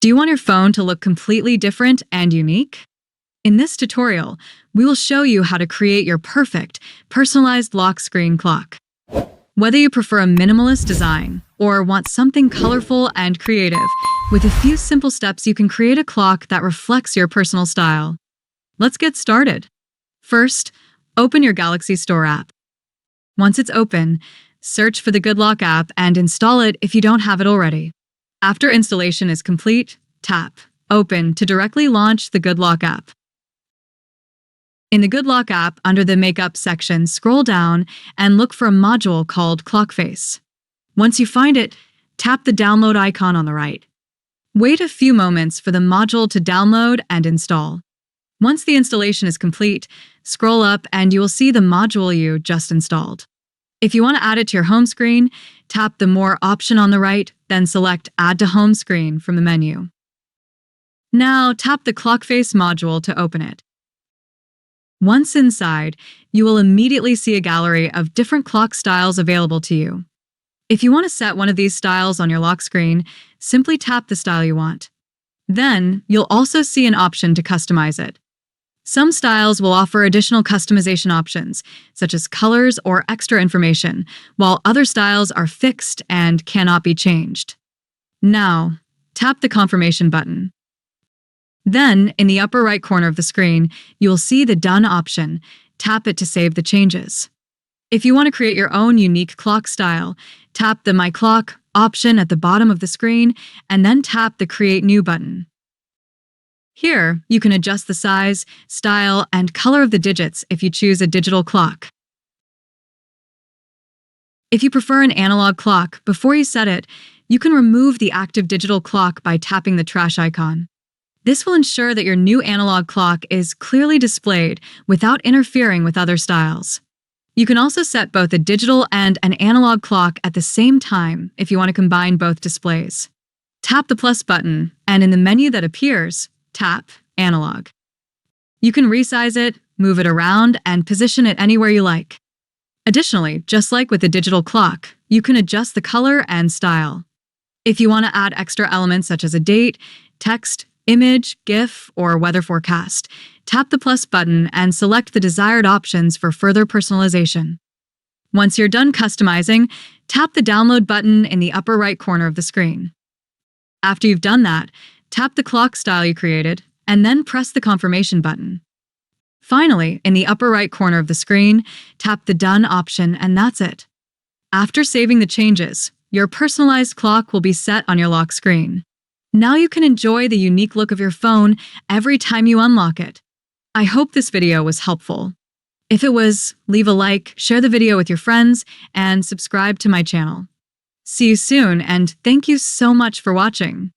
Do you want your phone to look completely different and unique? In this tutorial, we will show you how to create your perfect, personalized lock screen clock. Whether you prefer a minimalist design or want something colorful and creative, with a few simple steps you can create a clock that reflects your personal style. Let's get started. First, open your Galaxy Store app. Once it's open, search for the Good Lock app and install it if you don't have it already. After installation is complete, tap Open to directly launch the Good Lock app. In the Good Lock app, under the Makeup section, scroll down and look for a module called Clockface. Once you find it, tap the download icon on the right. Wait a few moments for the module to download and install. Once the installation is complete, scroll up and you will see the module you just installed. If you want to add it to your home screen, tap the More option on the right, then select Add to Home Screen from the menu. Now tap the Clockface module to open it. Once inside, you will immediately see a gallery of different clock styles available to you. If you want to set one of these styles on your lock screen, simply tap the style you want. Then, you'll also see an option to customize it. Some styles will offer additional customization options, such as colors or extra information, while other styles are fixed and cannot be changed. Now, tap the Confirmation button. Then, in the upper right corner of the screen, you will see the Done option. Tap it to save the changes. If you want to create your own unique clock style, tap the My Clock option at the bottom of the screen and then tap the Create New button. Here, you can adjust the size, style, and color of the digits if you choose a digital clock. If you prefer an analog clock, before you set it, you can remove the active digital clock by tapping the trash icon. This will ensure that your new analog clock is clearly displayed without interfering with other styles. You can also set both a digital and an analog clock at the same time if you want to combine both displays. Tap the plus button, and in the menu that appears, tap Analog. You can resize it, move it around, and position it anywhere you like. Additionally, just like with the digital clock, you can adjust the color and style. If you want to add extra elements such as a date, text, image, GIF, or weather forecast, tap the plus button and select the desired options for further personalization. Once you're done customizing, tap the Download button in the upper right corner of the screen. After you've done that, tap the clock style you created, and then press the Confirmation button. Finally, in the upper right corner of the screen, tap the Done option, and that's it. After saving the changes, your personalized clock will be set on your lock screen. Now you can enjoy the unique look of your phone every time you unlock it. I hope this video was helpful. If it was, leave a like, share the video with your friends, and subscribe to my channel. See you soon, and thank you so much for watching.